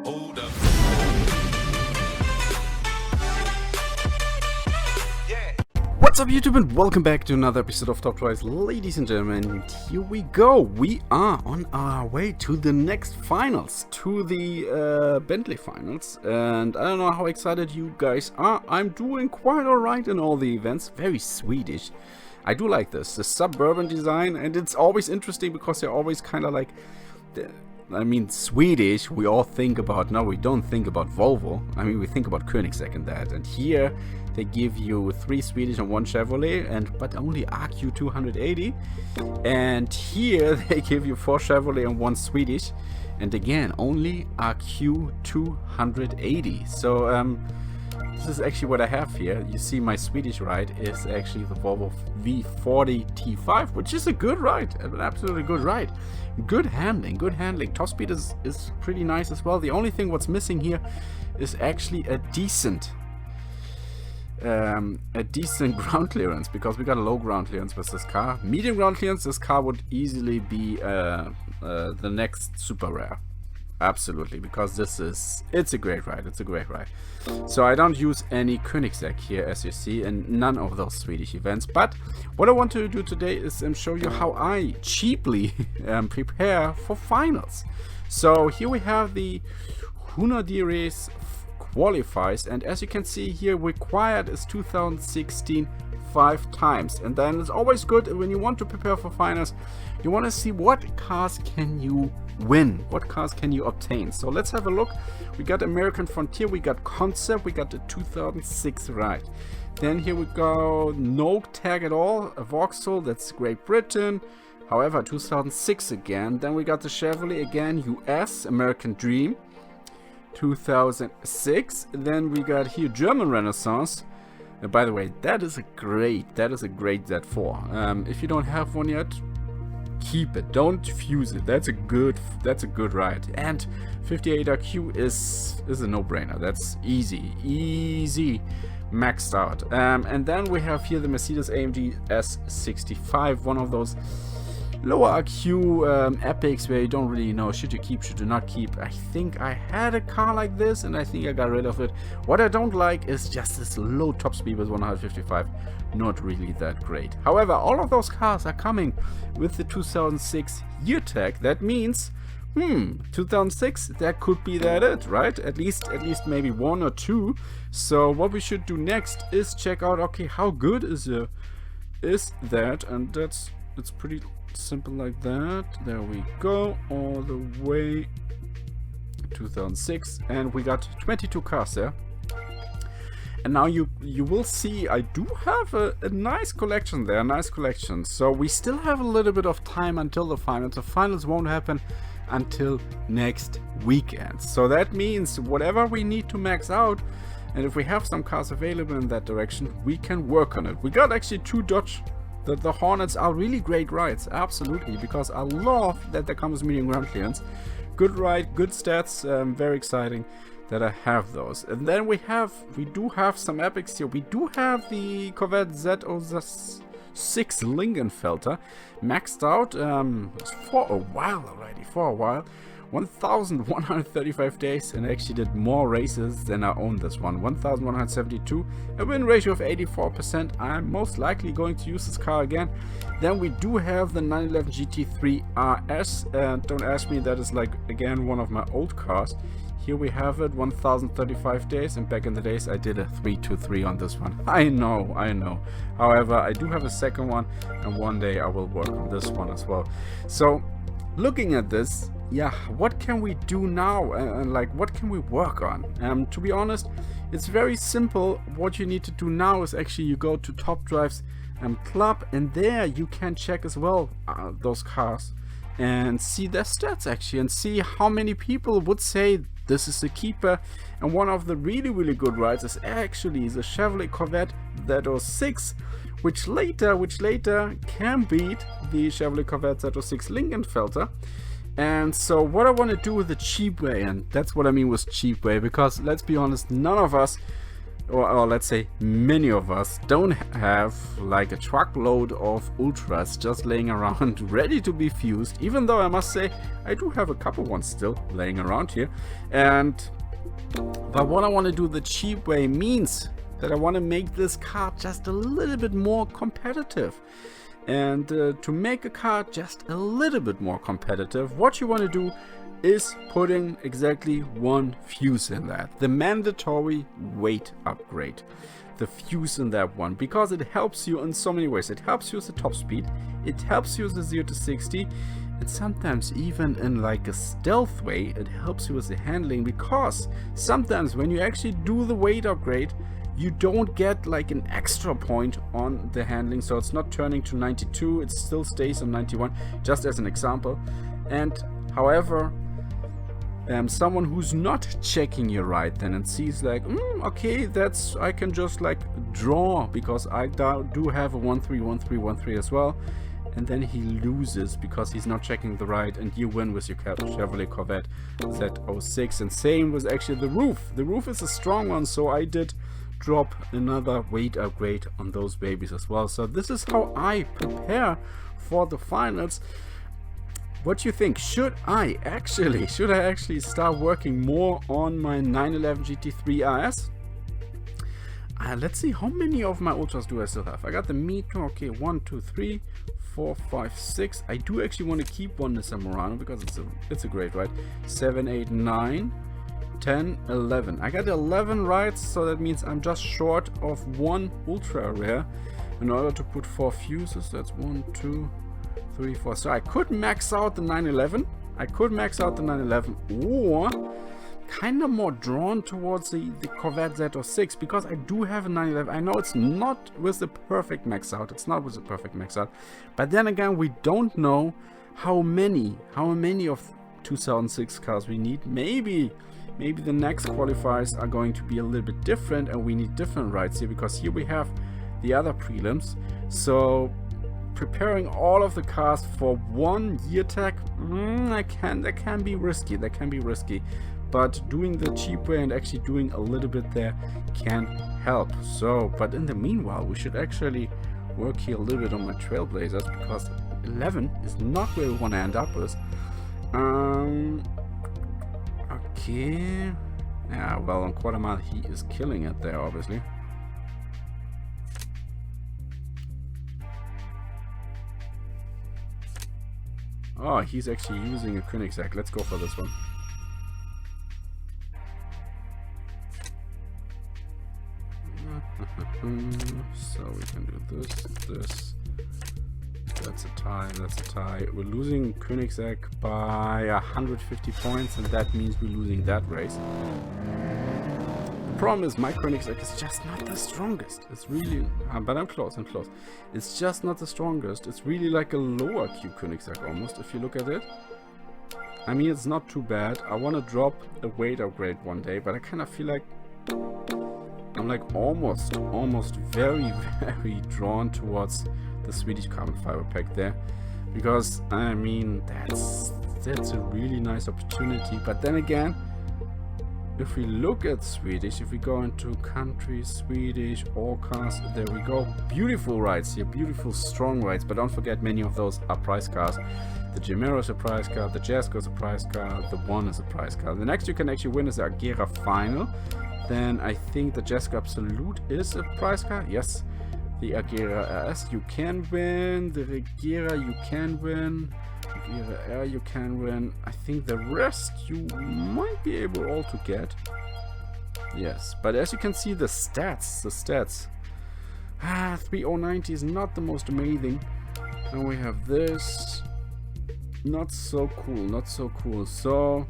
Hold up. What's up YouTube and welcome back to another episode of Top Choice, ladies and gentlemen. Here we go. We are on our way to the next finals, to the Bentley finals, and I don't know how excited you guys are. I'm doing quite alright in all the events. Very Swedish. I do like this, the suburban design, and it's always interesting because they're always kind of like, I mean, Swedish, we all think about, no, we don't think about Volvo. I mean, we think about Koenigsegg and that. And here they give you 3 Swedish and 1 Chevrolet, but only RQ 280. And here they give you 4 Chevrolet and 1 Swedish. And again, only RQ 280. So, this is actually what I have here. You see my Swedish ride is actually the Volvo V40 T5, which is a good ride, an absolutely good ride. Good handling, good handling. Top speed is pretty nice as well. The only thing what's missing here is actually a decent ground clearance, because we got a low ground clearance with this car. Medium ground clearance, this car would easily be the next super rare. Absolutely, because it's a great ride, it's a great ride. So I don't use any Koenigsegg here, as you see, and none of those Swedish events. But what I want to do today is show you how I cheaply prepare for finals. So here we have the 100 race qualifiers, and as you can see here, required is 2016 5 times. And then it's always good when you want to prepare for finals, you want to see what cars can you win, what cars can you obtain. So let's have a look. We got American Frontier, we got Concept, we got the 2006 ride. Then here we go, no tag at all, a Vauxhall, that's Great Britain. However, 2006 again. Then we got the Chevrolet again, US, American Dream, 2006. Then we got here German Renaissance. By the way, that is a great Z4. If you don't have one yet, keep it, don't fuse it. That's a good ride. And 58RQ is a no-brainer. That's easy maxed out. And then we have here the Mercedes AMG S65, one of those lower RQ epics where you don't really know, should you keep, should you not keep. I think I had a car like this and I think I got rid of it. What I don't like is just this low top speed with 155, not really that great. However, all of those cars are coming with the 2006 year tag. That means 2006, that could be it, right? At least maybe 1 or 2. So what we should do next is check out, okay, how good is that, and it's pretty simple like that. There we go, all the way 2006, and we got 22 cars there. And now you will see I do have a nice collection there, nice collection. So we still have a little bit of time until the finals. The finals won't happen until next weekend. So that means whatever we need to max out, and if we have some cars available in that direction, we can work on it. We got actually 2 Dodge. The Hornets are really great rides, absolutely, because I love that there comes medium ground clearance. Good ride, good stats, very exciting that I have those. And then we do have some epics here. We do have the Corvette Z06 Lingenfelter maxed out for a while already, 1,135 days, and actually did more races than I own this one. 1,172, a win ratio of 84%. I'm most likely going to use this car again. Then we do have the 911 GT3 RS, and don't ask me, that is like again one of my old cars. Here we have it, 1,035 days, and back in the days I did a 323 on this one. I know. However, I do have a second one, and one day I will work on this one as well. So looking at this, yeah, what can we do now, and like what can we work on? To be honest, it's very simple. What you need to do now is actually you go to Top Drive's club, and there you can check as well those cars and see their stats actually, and see how many people would say this is a keeper. And one of the really good rides is actually the Chevrolet Corvette Z06, which later can beat the Chevrolet Corvette Z06 Lingenfelter. And so what I want to do with the cheap way, and that's what I mean with cheap way, because let's be honest, none of us or let's say many of us, don't have like a truckload of ultras just laying around ready to be fused, even though I must say I do have a couple ones still laying around here. But what I want to do the cheap way means that I want to make this car just a little bit more competitive. And to make a car just a little bit more competitive, what you want to do is putting exactly one fuse in that. The mandatory weight upgrade. The fuse in that one. Because it helps you in so many ways. It helps you with the top speed. It helps you with the 0 to 60. And sometimes even in like a stealth way, it helps you with the handling. Because sometimes when you actually do the weight upgrade, you don't get like an extra point on the handling. So it's not turning to 92. It still stays on 91. Just as an example. And however, someone who's not checking your right then and sees like, okay, that's, I can just like draw because I do have a 131313 as well, and then he loses because he's not checking the right, and you win with your Chevrolet Corvette Z06. And same with actually the roof. The roof is a strong one, so I did drop another weight upgrade on those babies as well. So this is how I prepare for the finals. What do you think? Should I actually start working more on my 911 GT3 RS? Let's see, how many of my ultras do I still have? I got the Mito. Okay, 1, 2, 3, 4, 5, 6. I do actually want to keep one Nissan Murano because it's a great ride. 7, 8, 9, 10, 11. I got 11 rides, so that means I'm just short of one ultra rare in order to put 4 fuses. That's 1, 2, 3, 4. So I could max out the 911. Or kind of more drawn towards the Corvette Z06 because I do have a 911. I know it's not with the perfect max out. But then again, we don't know how many of 2006 cars we need. Maybe the next qualifiers are going to be a little bit different, and we need different rides here because here we have the other prelims. So preparing all of the cars for 1 year tag, that can be risky. But doing the cheap way and actually doing a little bit there can help. So, but in the meanwhile, we should actually work here a little bit on my Trailblazers because 11 is not where we want to end up with. Okay. Yeah, well, on quarter mile he is killing it there, obviously. Oh, he's actually using a Koenigsegg. Let's go for this one. So we can do this. That's a tie. We're losing Koenigsegg by 150 points, and that means we're losing that race. The problem is my Koenigsegg is just not the strongest. It's really, but I'm close. It's just not the strongest. It's really like a lower Q Koenigsegg almost, if you look at it. I mean, it's not too bad. I want to drop a weight upgrade one day, but I kind of feel like I'm like almost very drawn towards the Swedish carbon fiber pack there, because I mean that's a really nice opportunity. But then again, if we look at Swedish, if we go into country, Swedish, all cars, there we go. Beautiful rides here, beautiful strong rides, but don't forget many of those are price cars. The Gemero is a prize car, the Jasko is a prize car, the One is a prize car. The next you can actually win is the Agera Final. Then I think the Jasko Absolute is a prize car. Yes, the Agera RS you can win, the Regera you can win, Agera R you can win. I think the rest you might be able all to get. Yes, but as you can see, the stats. 3090 is not the most amazing. And we have this. Not so cool. So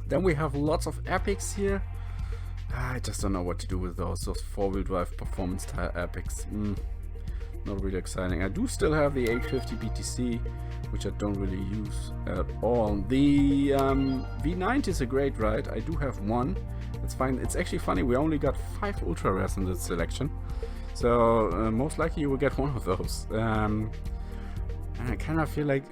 then we have lots of epics here. I just don't know what to do with those four-wheel drive performance tire epics. Not really exciting. I do still have the 850 BTC, which I don't really use at all. The V90 is a great ride. I do have one. It's fine. It's actually funny. We only got 5 ultra rares in this selection, so most likely you will get one of those. And I kind of feel like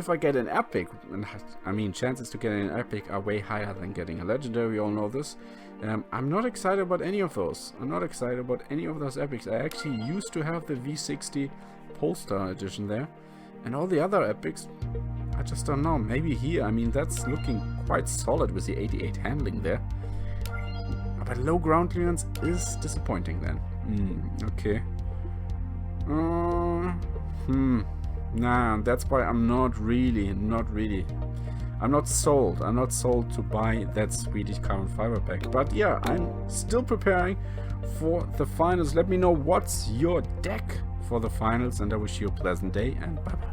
if I get an epic, and I mean chances to get an epic are way higher than getting a legendary, we all know this. I'm not excited about any of those. I'm not excited about any of those epics. I actually used to have the V60 Polestar edition there, and all the other epics, I just don't know. Maybe here, I mean, that's looking quite solid with the 88 handling there. But low ground clearance is disappointing then. Okay. Nah, that's why I'm not really. I'm not sold to buy that Swedish Car Fiber pack. But yeah, I'm still preparing for the finals. Let me know what's your deck for the finals, and I wish you a pleasant day, and bye bye.